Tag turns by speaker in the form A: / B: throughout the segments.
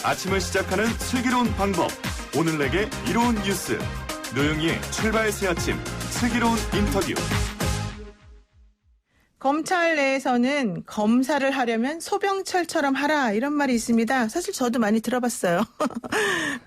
A: 아침을 시작하는 슬기로운 방법. 오늘 내게 이로운 뉴스. 노영희의 출발 새 아침 슬기로운 인터뷰.
B: 검찰 내에서는 검사를 하려면 소병철처럼 하라 이런 말이 있습니다. 사실 저도 많이 들어봤어요.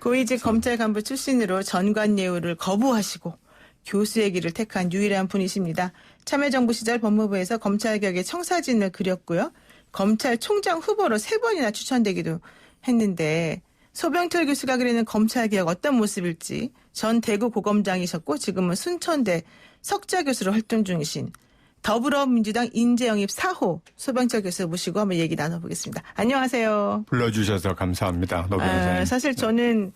B: 고위직 검찰 간부 출신으로 전관예우를 거부하시고 교수의 길을 택한 유일한 분이십니다. 참여정부 시절 법무부에서 검찰개혁의 청사진을 그렸고요. 검찰총장 후보로 3번이나 추천되기도 했는데 소병철 교수가 그리는 검찰개혁 어떤 모습일지 전 대구 고검장이셨고 지금은 순천대 석좌 교수로 활동 중이신 더불어민주당 인재영입 4호 소병철 교수 모시고 한번 얘기 나눠보겠습니다. 안녕하세요.
C: 불러주셔서 감사합니다. 노 변호사님.
B: 사실 저는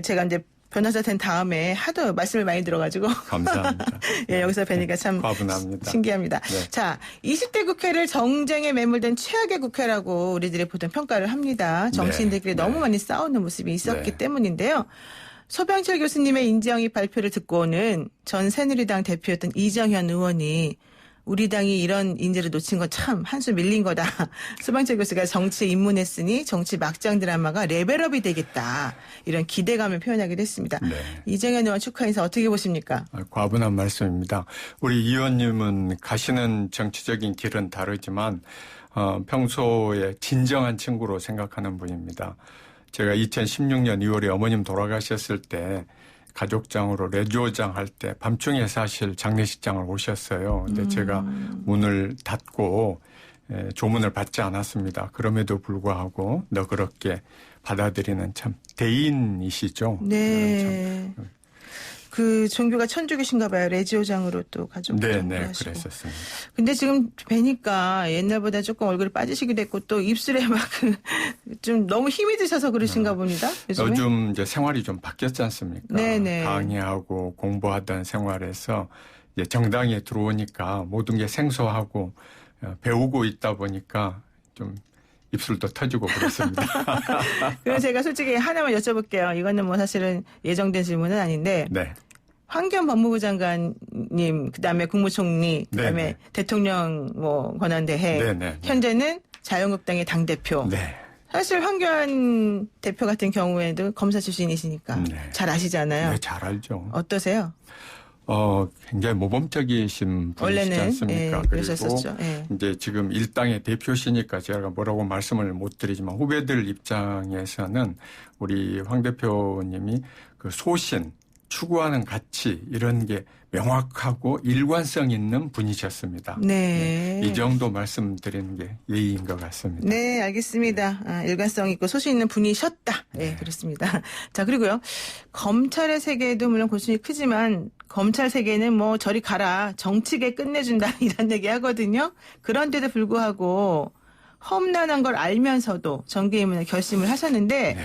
B: 제가 이제 변호사 된 다음에 하도 말씀을 많이 들어가지고
C: 감사합니다.
B: 예, 여기서 뵈니까 참
C: 과분합니다.
B: 신기합니다.
C: 네.
B: 자, 20대 국회를 정쟁에 매몰된 최악의 국회라고 우리들이 보통 평가를 합니다. 정치인들끼리 너무 많이 싸우는 모습이 있었기 때문인데요. 소병철 교수님의 인재영입 발표를 듣고는 전 새누리당 대표였던 이정현 의원이 우리 당이 이런 인재를 놓친 건 참 한 수 밀린 거다. 소병철 교수가 정치에 입문했으니 정치 막장 드라마가 레벨업이 되겠다. 이런 기대감을 표현하기도 했습니다.
C: 네.
B: 이정현 의원 축하 인사 어떻게 보십니까?
C: 과분한 말씀입니다. 우리 이 의원님은 가시는 정치적인 길은 다르지만 평소에 진정한 친구로 생각하는 분입니다. 제가 2016년 2월에 어머님 돌아가셨을 때 가족장으로 레조장 할 때 밤중에 사실 장례식장을 오셨어요. 근데 제가 문을 닫고 조문을 받지 않았습니다. 그럼에도 불구하고 너그럽게 받아들이는 참 대인이시죠.
B: 네. 그 종교가 천주교신가 봐요. 레지오장으로 또 가족을
C: 네,
B: 하시고.
C: 그랬었습니다.
B: 근데 지금 뵈니까 옛날보다 조금 얼굴이 빠지시기도 했고 또 입술에 막 좀 너무 힘이 드셔서 그러신가 봅니다.
C: 요즘 이제 생활이 좀 바뀌었지 않습니까?
B: 네네.
C: 강의하고 공부하던 생활에서 이제 정당에 들어오니까 모든 게 생소하고 배우고 있다 보니까 좀 입술도 터지고 그렇습니다.
B: 그래서 제가 솔직히 하나만 여쭤볼게요. 이거는 뭐 사실은 예정된 질문은 아닌데
C: 네.
B: 황교안 법무부 장관님, 그다음에 국무총리, 그다음에
C: 네네.
B: 대통령 뭐 권한대행,
C: 네네.
B: 현재는 자유한국당의 당 대표.
C: 네.
B: 사실 황교안 대표 같은 경우에도 검사 출신이시니까 잘 아시잖아요.
C: 네, 잘 알죠.
B: 어떠세요?
C: 굉장히 모범적이신 분이시지
B: 원래는
C: 않습니까?
B: 그러셨었죠.
C: 그리고 이제 지금 일당의 대표시니까 제가 뭐라고 말씀을 못 드리지만 후배들 입장에서는 우리 황 대표님이 그 소신, 추구하는 가치 이런 게 명확하고 일관성 있는 분이셨습니다.
B: 네.
C: 이 정도 말씀드리는 게 예의인 것 같습니다.
B: 네, 알겠습니다. 일관성 있고 소신 있는 분이셨다. 네, 그렇습니다. 자, 그리고요. 검찰의 세계도 물론 고수이 크지만 검찰 세계는 뭐 저리 가라. 정치계 끝내준다. 이런 얘기 하거든요. 그런데도 불구하고 험난한 걸 알면서도 정계입문에 결심을 하셨는데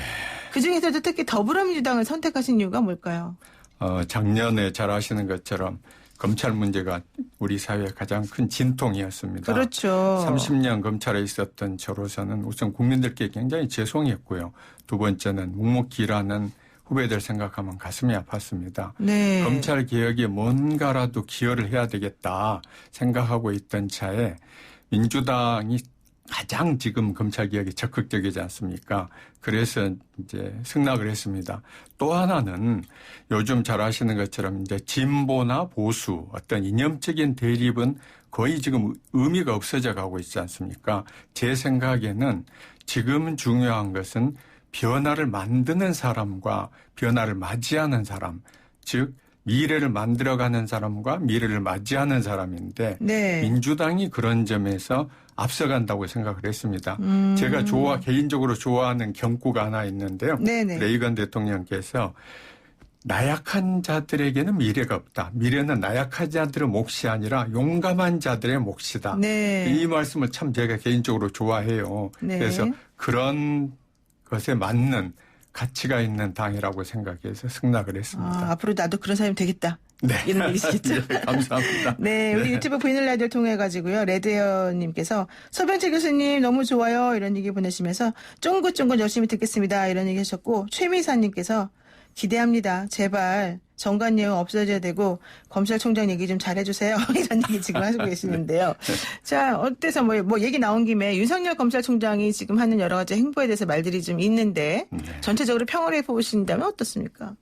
B: 그중에서도 특히 더불어민주당을 선택하신 이유가 뭘까요?
C: 작년에 잘 아시는 것처럼 검찰 문제가 우리 사회의 가장 큰 진통이었습니다.
B: 그렇죠.
C: 30년 검찰에 있었던 저로서는 우선 국민들께 굉장히 죄송했고요. 두 번째는 묵묵히 일하는 후배들 생각하면 가슴이 아팠습니다.
B: 네.
C: 검찰 개혁에 뭔가라도 기여를 해야 되겠다 생각하고 있던 차에 민주당이 가장 지금 검찰개혁이 적극적이지 않습니까? 그래서 이제 승낙을 했습니다. 또 하나는 요즘 잘 아시는 것처럼 이제 진보나 보수 어떤 이념적인 대립은 거의 지금 의미가 없어져 가고 있지 않습니까? 제 생각에는 지금 중요한 것은 변화를 만드는 사람과 변화를 맞이하는 사람, 즉 미래를 만들어가는 사람과 미래를 맞이하는 사람인데 민주당이 그런 점에서 앞서간다고 생각을 했습니다. 제가 개인적으로 좋아하는 경구가 하나 있는데요. 레이건 대통령께서 나약한 자들에게는 미래가 없다. 미래는 나약한 자들의 몫이 아니라 용감한 자들의 몫이다. 이 말씀을 참 제가 개인적으로 좋아해요. 그래서 그런 것에 맞는 가치가 있는 당이라고 생각해서 승낙을 했습니다.
B: 앞으로 나도 그런 사람이 되겠다.
C: 네.
B: 이런 얘기시겠죠?
C: 네, 감사합니다.
B: 네, 우리 유튜브 보이는 라디오를 통해 가지고요. 레드웨어님께서 소병철 교수님 너무 좋아요. 이런 얘기 보내시면서 쫑긋쫑긋 열심히 듣겠습니다. 이런 얘기 하셨고 최미사님께서 기대합니다. 제발 정관 내용 없어져야 되고 검찰총장 얘기 좀 잘해주세요. 이런 얘기 지금 하시고 계시는데요. 자, 어때서 뭐 얘기 나온 김에 윤석열 검찰총장이 지금 하는 여러 가지 행보에 대해서 말들이 좀 있는데 전체적으로 평을 해보신다면 어떻습니까?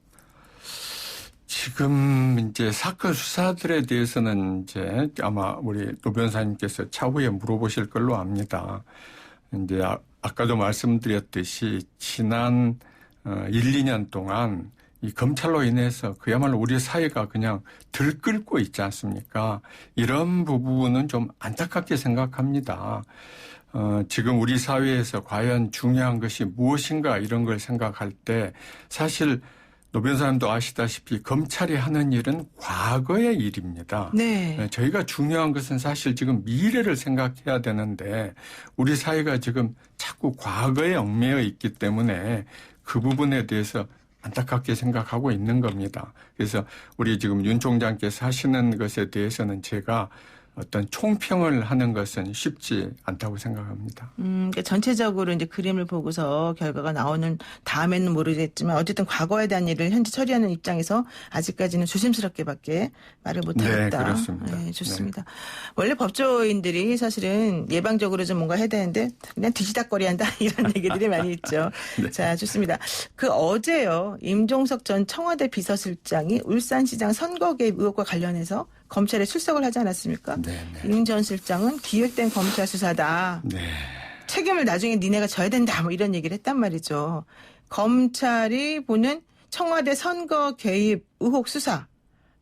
C: 지금 이제 사건 수사들에 대해서는 이제 아마 우리 노 변호사님께서 차후에 물어보실 걸로 압니다. 이제 아까도 말씀드렸듯이 지난 1, 2년 동안 이 검찰로 인해서 그야말로 우리 사회가 그냥 들끓고 있지 않습니까? 이런 부분은 좀 안타깝게 생각합니다. 지금 우리 사회에서 과연 중요한 것이 무엇인가 이런 걸 생각할 때 사실 노 변호사님도 아시다시피 검찰이 하는 일은 과거의 일입니다.
B: 네.
C: 저희가 중요한 것은 사실 지금 미래를 생각해야 되는데 우리 사회가 지금 자꾸 과거에 얽매여 있기 때문에 그 부분에 대해서 안타깝게 생각하고 있는 겁니다. 그래서 우리 지금 윤 총장께서 하시는 것에 대해서는 제가 어떤 총평을 하는 것은 쉽지 않다고 생각합니다.
B: 그러니까 전체적으로 이제 그림을 보고서 결과가 나오는 다음에는 모르겠지만 어쨌든 과거에 대한 일을 현재 처리하는 입장에서 아직까지는 조심스럽게밖에 말을 못하겠다.
C: 네, 그렇습니다.
B: 네, 좋습니다. 원래 법조인들이 사실은 예방적으로 좀 뭔가 해야 되는데 그냥 뒤지다거리한다 이런 얘기들이 많이 있죠.
C: 네.
B: 자, 좋습니다. 그 어제요. 임종석 전 청와대 비서실장이 울산시장 선거 개입 의혹과 관련해서 검찰에 출석을 하지 않았습니까? 임 전 실장은 기획된 검찰 수사다.
C: 네.
B: 책임을 나중에 니네가 져야 된다. 뭐 이런 얘기를 했단 말이죠. 검찰이 보는 청와대 선거 개입 의혹 수사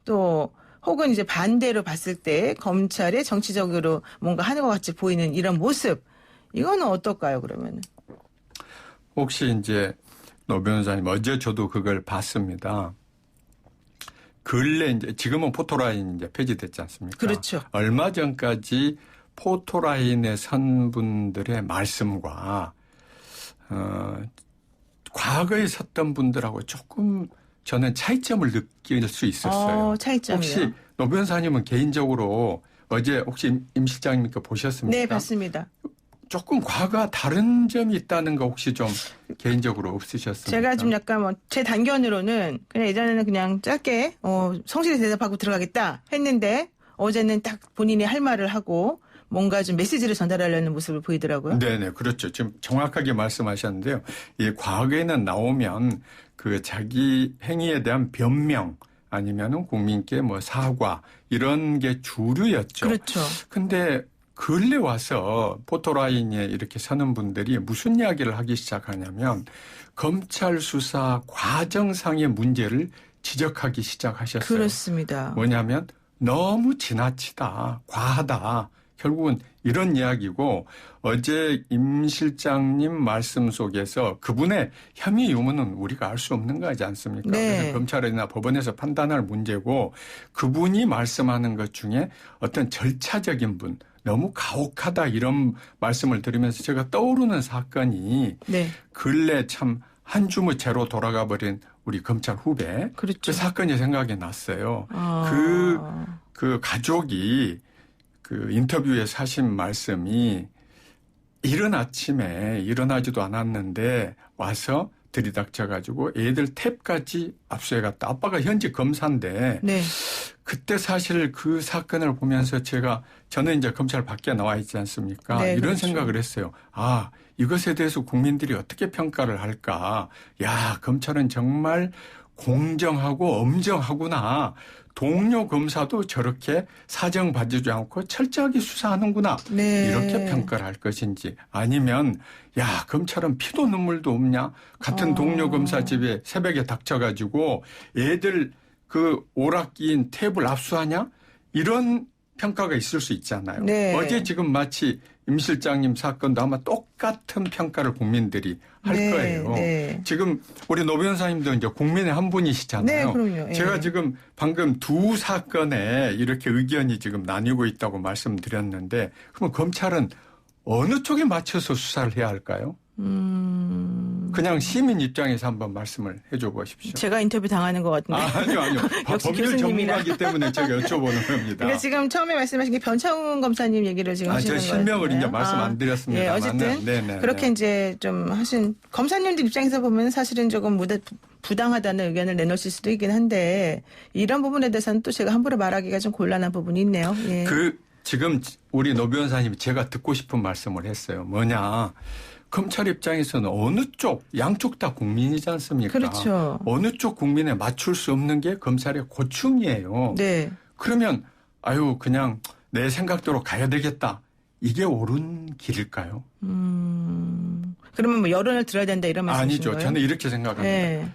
B: 또 혹은 이제 반대로 봤을 때 검찰이 정치적으로 뭔가 하는 것 같이 보이는 이런 모습 이거는 어떨까요? 그러면은
C: 혹시 이제 노 변호사님 어제 저도 그걸 봤습니다. 근래 이제 지금은 포토라인 이제 폐지됐지 않습니까?
B: 그렇죠.
C: 얼마 전까지 포토라인에 선 분들의 말씀과 과거에 섰던 분들하고 조금 저는 차이점을 느낄 수 있었어요.
B: 차이점이요.
C: 혹시 노 변호사님은 개인적으로 어제 혹시 임 실장님께 보셨습니까?
B: 네, 봤습니다.
C: 조금 과거와 다른 점이 있다는 거 혹시 좀 개인적으로 없으셨습니까?
B: 제가 좀 약간 제 단견으로는 그냥 예전에는 그냥 짧게 성실히 대답하고 들어가겠다 했는데 어제는 딱 본인이 할 말을 하고 뭔가 좀 메시지를 전달하려는 모습을 보이더라고요.
C: 네네, 그렇죠. 지금 정확하게 말씀하셨는데요. 이 과거에는 나오면 그 자기 행위에 대한 변명 아니면은 국민께 뭐 사과 이런 게 주류였죠.
B: 그렇죠.
C: 근데 근래 와서 포토라인에 이렇게 서는 분들이 무슨 이야기를 하기 시작하냐면 검찰 수사 과정상의 문제를 지적하기 시작하셨어요.
B: 그렇습니다.
C: 뭐냐면 너무 지나치다, 과하다. 결국은 이런 이야기고 어제 임 실장님 말씀 속에서 그분의 혐의 유무는 우리가 알 수 없는 거지 않습니까?
B: 네.
C: 그래서 검찰이나 법원에서 판단할 문제고 그분이 말씀하는 것 중에 어떤 절차적인 분 너무 가혹하다 이런 말씀을 들으면서 제가 떠오르는 사건이
B: 네.
C: 근래 참 한 주무채로 돌아가 버린 우리 검찰 후배
B: 그렇죠.
C: 그 사건이 생각이 났어요. 그 가족이 그 인터뷰에서 하신 말씀이 이른 아침에 일어나지도 않았는데 와서 들이닥쳐가지고 애들 탭까지 압수해갔다. 아빠가 현직 검사인데
B: 네.
C: 그때 사실 그 사건을 보면서 저는 이제 검찰 밖에 나와 있지 않습니까?
B: 네,
C: 이런
B: 그렇죠.
C: 생각을 했어요. 아, 이것에 대해서 국민들이 어떻게 평가를 할까? 야, 검찰은 정말 공정하고 엄정하구나. 동료 검사도 저렇게 사정 봐주지 않고 철저하게 수사하는구나.
B: 네.
C: 이렇게 평가를 할 것인지 아니면 야, 검찰은 피도 눈물도 없냐? 같은 동료 검사 집에 새벽에 닥쳐가지고 애들 그 오락기인 탭을 압수하냐? 이런 평가가 있을 수 있잖아요.
B: 네.
C: 어제 지금 마치 임 실장님 사건도 아마 똑같은 평가를 국민들이 할
B: 네,
C: 거예요.
B: 네.
C: 지금 우리 노 변호사님도 이제 국민의 한 분이시잖아요.
B: 네, 그럼요. 예.
C: 제가 지금 방금 두 사건에 이렇게 의견이 지금 나뉘고 있다고 말씀드렸는데 그럼 검찰은 어느 쪽에 맞춰서 수사를 해야 할까요? 그냥 시민 입장에서 한번 말씀을 해줘 보십시오.
B: 제가 인터뷰 당하는 것 같은데.
C: 아니요.
B: 역시
C: 법률
B: 교수님이라.
C: 전문가이기 때문에 제가 여쭤보는 겁니다.
B: 그러니까 지금 처음에 말씀하신 게 변창훈 검사님 얘기를 지금 하시는
C: 저
B: 거예요.
C: 실명을 이제 말씀 안 드렸습니다.
B: 예, 어쨌든 그렇게 이제 좀 하신 검사님들 입장에서 보면 사실은 조금 부당하다는 의견을 내놓으실 수도 있긴 한데 이런 부분에 대해서는 또 제가 함부로 말하기가 좀 곤란한 부분이 있네요. 예.
C: 지금 우리 노 변호사님이 제가 듣고 싶은 말씀을 했어요. 뭐냐. 검찰 입장에서는 어느 쪽, 양쪽 다 국민이지 않습니까?
B: 그렇죠.
C: 어느 쪽 국민에 맞출 수 없는 게 검찰의 고충이에요.
B: 네.
C: 그러면 그냥 내 생각대로 가야 되겠다. 이게 옳은 길일까요?
B: 그러면 뭐 여론을 들어야 된다 이런 말씀이신
C: 아니죠.
B: 거예요?
C: 저는 이렇게 생각합니다.
B: 네.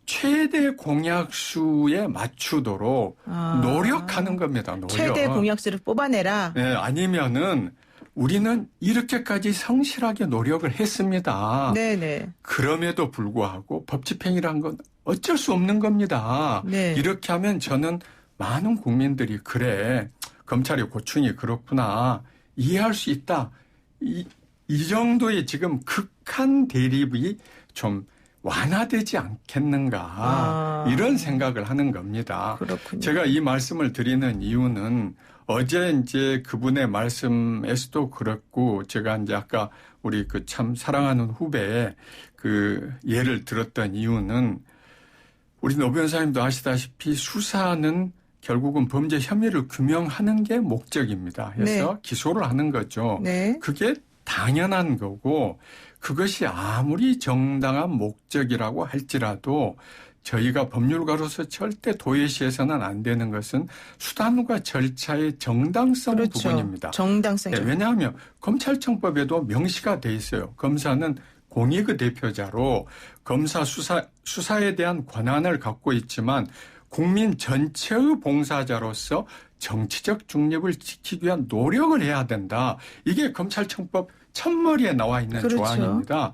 C: 최대 공약수에 맞추도록 노력하는 겁니다. 노력.
B: 최대 공약수를 뽑아내라.
C: 네, 아니면은 우리는 이렇게까지 성실하게 노력을 했습니다.
B: 네네.
C: 그럼에도 불구하고 법 집행이란 건 어쩔 수 없는 겁니다.
B: 네.
C: 이렇게 하면 저는 많은 국민들이 그래 검찰의 고충이 그렇구나 이해할 수 있다. 이 정도의 지금 극한 대립이 좀 완화되지 않겠는가 이런 생각을 하는 겁니다.
B: 그렇군요.
C: 제가 이 말씀을 드리는 이유는 어제 이제 그분의 말씀에서도 그렇고 제가 이제 아까 우리 그 참 사랑하는 후배 그 예를 들었던 이유는 우리 노 변호사님도 아시다시피 수사는 결국은 범죄 혐의를 규명하는 게 목적입니다. 해서
B: 네.
C: 기소를 하는 거죠.
B: 네.
C: 그게 당연한 거고 그것이 아무리 정당한 목적이라고 할지라도 저희가 법률가로서 절대 도외시해서는 안 되는 것은 수단과 절차의 정당성
B: 그렇죠.
C: 부분입니다.
B: 정당성이.
C: 네, 왜냐하면 검찰청법에도 명시가 돼 있어요. 검사는 공익의 대표자로 검사 수사에 대한 권한을 갖고 있지만 국민 전체의 봉사자로서 정치적 중립을 지키기 위한 노력을 해야 된다. 이게 검찰청법 첫머리에 나와 있는
B: 그렇죠.
C: 조항입니다.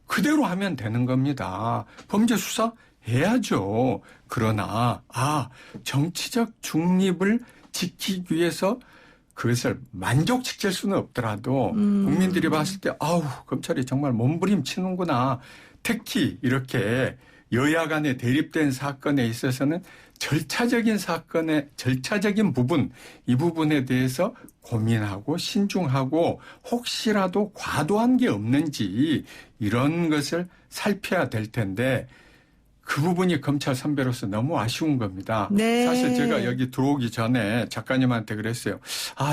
C: 그대로 하면 되는 겁니다. 범죄 수사 해야죠. 그러나 정치적 중립을 지키기 위해서 그것을 만족시킬 수는 없더라도 국민들이 봤을 때 검찰이 정말 몸부림치는구나. 특히 이렇게 여야 간에 대립된 사건에 있어서는 절차적인 부분, 이 부분에 대해서 고민하고 신중하고 혹시라도 과도한 게 없는지 이런 것을 살펴야 될 텐데 그 부분이 검찰 선배로서 너무 아쉬운 겁니다.
B: 네.
C: 사실 제가 여기 들어오기 전에 작가님한테 그랬어요.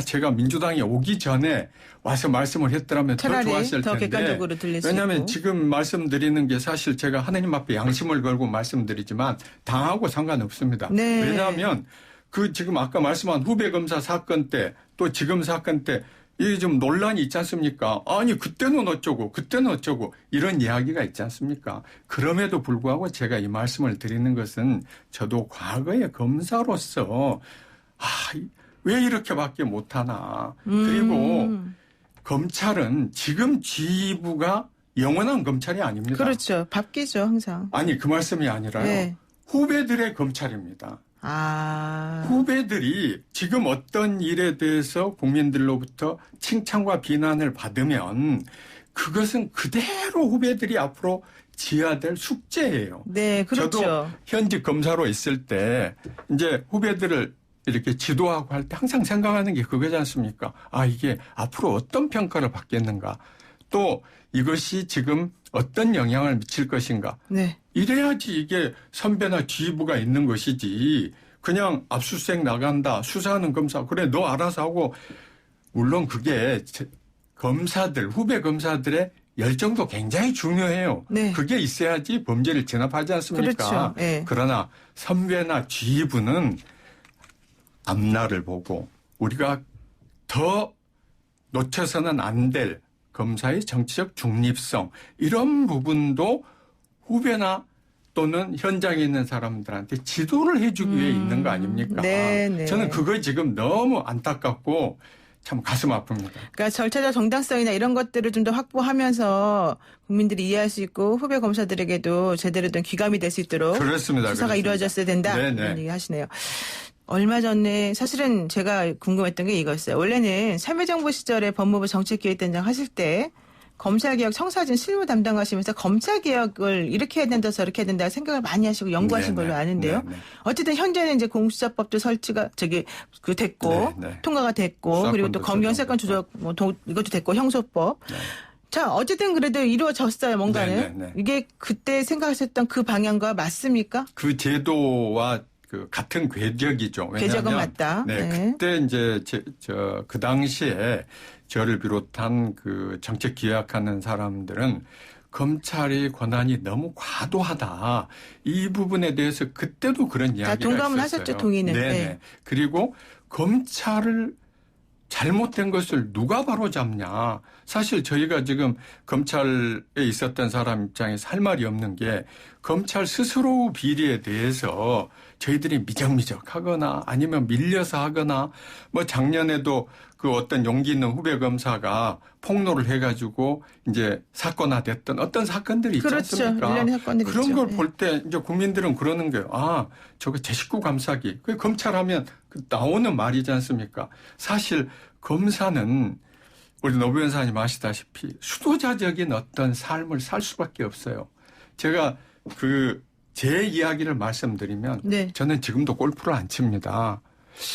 C: 제가 민주당에 오기 전에 와서 말씀을 했더라면 더
B: 차라리
C: 좋았을
B: 더
C: 텐데.
B: 객관적으로 들릴 수
C: 왜냐하면
B: 있고.
C: 지금 말씀드리는 게 사실 제가 하나님 앞에 양심을 걸고 말씀드리지만 당하고 상관없습니다.
B: 네.
C: 왜냐하면 그 지금 아까 말씀한 후배 검사 사건 때 또 지금 사건 때 이게 좀 논란이 있지 않습니까? 아니 그때는 어쩌고 이런 이야기가 있지 않습니까? 그럼에도 불구하고 제가 이 말씀을 드리는 것은 저도 과거의 검사로서 왜 이렇게밖에 못하나. 그리고 검찰은 지금 지휘부가 영원한 검찰이 아닙니다.
B: 그렇죠. 바뀌죠 항상.
C: 아니 그 말씀이 아니라요.
B: 네.
C: 후배들의 검찰입니다. 후배들이 지금 어떤 일에 대해서 국민들로부터 칭찬과 비난을 받으면 그것은 그대로 후배들이 앞으로 지어야 될 숙제예요.
B: 네, 그렇죠.
C: 저도 현직 검사로 있을 때 이제 후배들을 이렇게 지도하고 할 때 항상 생각하는 게 그거지 않습니까? 이게 앞으로 어떤 평가를 받겠는가? 또 이것이 지금 어떤 영향을 미칠 것인가?
B: 네.
C: 이래야지 이게 선배나 지휘부가 있는 것이지 그냥 압수수색 나간다 수사하는 검사 그래 너 알아서 하고 물론 그게 후배 검사들의 열정도 굉장히 중요해요.
B: 네.
C: 그게 있어야지 범죄를 진압하지 않습니까?
B: 그렇죠. 네.
C: 그러나 선배나 지휘부는 앞날을 보고 우리가 더 놓쳐서는 안 될 검사의 정치적 중립성 이런 부분도 후배나 또는 현장에 있는 사람들한테 지도를 해주기 위해 있는 거 아닙니까?
B: 네네.
C: 저는 그거 지금 너무 안타깝고 참 가슴 아픕니다.
B: 그러니까 절차적 정당성이나 이런 것들을 좀 더 확보하면서 국민들이 이해할 수 있고 후배 검사들에게도 제대로 된 귀감이 될 수 있도록
C: 그렇습니다.
B: 수사가 이루어졌어야 된다.
C: 네네.
B: 이런 얘기 하시네요. 얼마 전에 사실은 제가 궁금했던 게 이거였어요. 원래는 참여정부 시절에 법무부 정책기획단장 하실 때 검찰개혁 청사진 실무 담당하시면서 검찰개혁을 이렇게 해야 된다 저렇게 해야 된다 생각을 많이 하시고 연구하신
C: 네네.
B: 걸로 아는데요.
C: 네네.
B: 어쨌든 현재는 이제 공수처법도 설치가 됐고
C: 네네.
B: 통과가 됐고 그리고 또
C: 수사권도
B: 검경사건 조정 이것도 됐고 형소법.
C: 네.
B: 자, 어쨌든 그래도 이루어졌어요, 뭔가는.
C: 네네네.
B: 이게 그때 생각하셨던 그 방향과 맞습니까?
C: 그 제도와 그 같은 궤적이죠. 왜냐하면
B: 궤적은 맞다.
C: 네,
B: 네.
C: 그때 이제 그 당시에 저를 비롯한 그 정책 기획하는 사람들은 검찰의 권한이 너무 과도하다. 이 부분에 대해서 그때도 그런 이야기가
B: 동감은
C: 있었어요.
B: 하셨죠, 동의는.
C: 네네.
B: 네.
C: 그리고 검찰을 잘못된 것을 누가 바로잡냐. 사실 저희가 지금 검찰에 있었던 사람 입장에서 할 말이 없는 게 검찰 스스로 비리에 대해서 저희들이 미적미적하거나 아니면 밀려서 하거나 뭐 작년에도 그 어떤 용기 있는 후배 검사가 폭로를 해가지고 이제 사건화됐던 어떤 사건들이 있지
B: 그렇죠.
C: 않습니까?
B: 일련의 사건들이
C: 그런
B: 있죠.
C: 걸
B: 네.
C: 볼 때 이제 국민들은 그러는 거예요. 아, 저거 제 식구 감싸기. 그 검찰하면 나오는 말이지 않습니까? 사실 검사는 우리 노 변호사님 아시다시피 수도자적인 어떤 삶을 살 수밖에 없어요. 제가 제 이야기를 말씀드리면
B: 네.
C: 저는 지금도 골프를 안 칩니다.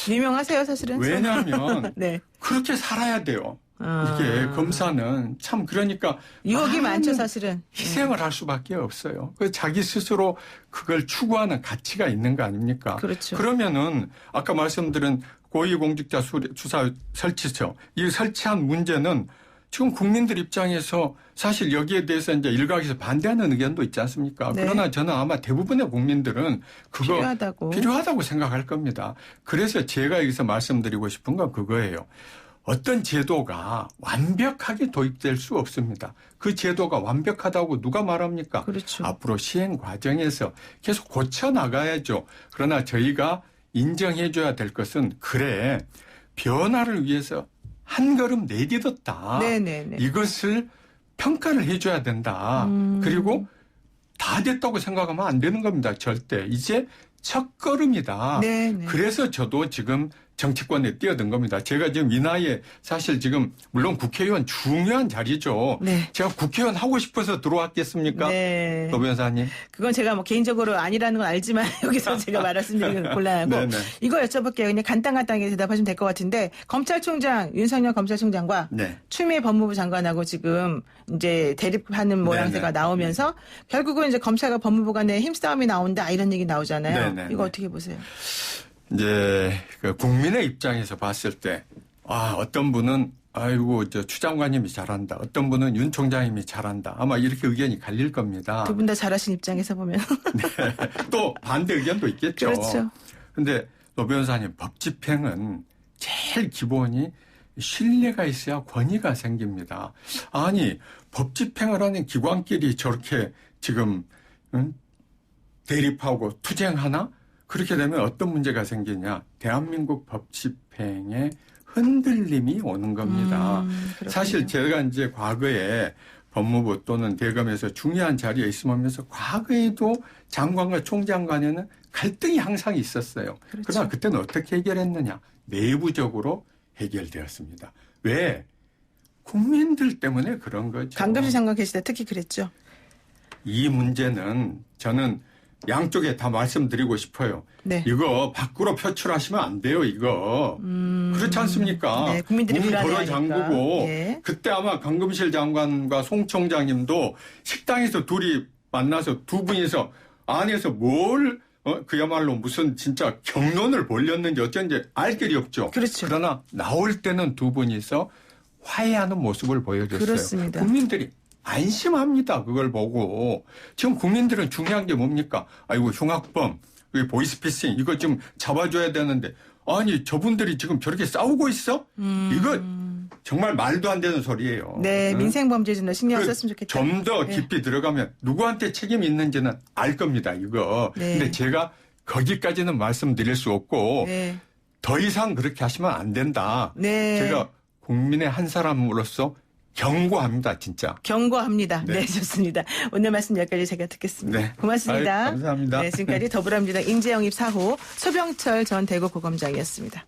B: 유명하세요, 사실은.
C: 왜냐하면
B: 네.
C: 그렇게 살아야 돼요.
B: 아.
C: 이게 검사는 참 그러니까
B: 유혹이 많죠,
C: 많은
B: 사실은.
C: 희생을 할 수밖에 없어요. 그 자기 스스로 그걸 추구하는 가치가 있는 거 아닙니까?
B: 그렇죠.
C: 그러면은 아까 말씀드린 고위공직자 수사 설치처 이 설치한 문제는 지금 국민들 입장에서 사실 여기에 대해서 이제 일각에서 반대하는 의견도 있지 않습니까?
B: 네.
C: 그러나 저는 아마 대부분의 국민들은 그거
B: 필요하다고
C: 생각할 겁니다. 그래서 제가 여기서 말씀드리고 싶은 건 그거예요. 어떤 제도가 완벽하게 도입될 수 없습니다. 그 제도가 완벽하다고 누가 말합니까?
B: 그렇죠.
C: 앞으로 시행 과정에서 계속 고쳐 나가야죠. 그러나 저희가 인정해 줘야 될 것은 그래 변화를 위해서 한 걸음 내딛었다.
B: 네네네.
C: 이것을 평가를 해 줘야 된다. 그리고 다 됐다고 생각하면 안 되는 겁니다. 절대. 이제 첫 걸음이다.
B: 네네.
C: 그래서 저도 지금 정치권에 뛰어든 겁니다. 제가 지금 이 나이에 사실 지금 물론 국회의원 중요한 자리죠.
B: 네.
C: 제가 국회의원 하고 싶어서 들어왔겠습니까?
B: 네.
C: 노 변호사님.
B: 그건 제가 뭐 개인적으로 아니라는 건 알지만 여기서 제가 말씀드리는 곤란하고
C: 네네.
B: 이거 여쭤볼게요. 그냥 간단하게 대답하시면 될 것 같은데 검찰총장 윤석열 검찰총장과
C: 네.
B: 추미애 법무부 장관하고 지금 이제 대립하는 모양새가
C: 네네.
B: 나오면서 결국은 이제 검찰과 법무부 간에 힘싸움이 나온다 이런 얘기 나오잖아요.
C: 네네.
B: 이거 어떻게 보세요?
C: 이제 그 국민의 입장에서 봤을 때 어떤 분은 아이고 추 장관님이 잘한다. 어떤 분은 윤 총장님이 잘한다. 아마 이렇게 의견이 갈릴 겁니다.
B: 두 분 다 잘하신 입장에서 보면.
C: 또 반대 의견도 있겠죠.
B: 그렇죠.
C: 그런데 노 변호사님 법 집행은 제일 기본이 신뢰가 있어야 권위가 생깁니다. 아니 법 집행을 하는 기관끼리 저렇게 지금 대립하고 투쟁하나? 그렇게 되면 어떤 문제가 생기냐. 대한민국 법 집행에 흔들림이 오는 겁니다. 사실 제가 이제 과거에 법무부 또는 대검에서 중요한 자리에 있으면서 과거에도 장관과 총장 간에는 갈등이 항상 있었어요.
B: 그렇죠.
C: 그러나 그때는 어떻게 해결했느냐. 내부적으로 해결되었습니다. 왜? 국민들 때문에 그런 거죠.
B: 강금실 장관 계실 때 특히 그랬죠.
C: 이 문제는 저는 양쪽에 다 말씀드리고 싶어요.
B: 네.
C: 이거 밖으로 표출하시면 안 돼요, 이거. 그렇지 않습니까?
B: 네, 국민들이
C: 문 걸어
B: 불안해하니까.
C: 잠그고
B: 예.
C: 그때 아마 강금실 장관과 송 총장님도 식당에서 둘이 만나서 두 분이서 안에서 뭘 그야말로 무슨 진짜 경론을 벌였는지 어쩐지 알 길이 없죠.
B: 그렇죠.
C: 그러나 나올 때는 두 분이서 화해하는 모습을 보여줬어요.
B: 그렇습니다.
C: 국민들이 안심합니다. 그걸 보고. 지금 국민들은 중요한 게 뭡니까? 아이고 흉악범, 보이스피싱 이거 좀 잡아줘야 되는데 아니 저분들이 지금 저렇게 싸우고 있어? 이거 정말 말도 안 되는 소리예요.
B: 네,
C: 응?
B: 민생범죄 좀 더 신경 썼으면 좋겠다.
C: 좀 더
B: 네.
C: 깊이 들어가면 누구한테 책임이 있는지는 알 겁니다. 이거.
B: 네.
C: 근데 제가 거기까지는 말씀드릴 수 없고
B: 네.
C: 더 이상 그렇게 하시면 안 된다.
B: 네.
C: 제가 국민의 한 사람으로서 경고합니다. 진짜.
B: 경고합니다. 네.
C: 네.
B: 좋습니다. 오늘 말씀 여기까지 제가 듣겠습니다.
C: 네.
B: 고맙습니다.
C: 아유, 감사합니다.
B: 네, 지금까지 더불어민주당 인재영입 4호 소병철 전 대구고검장이었습니다.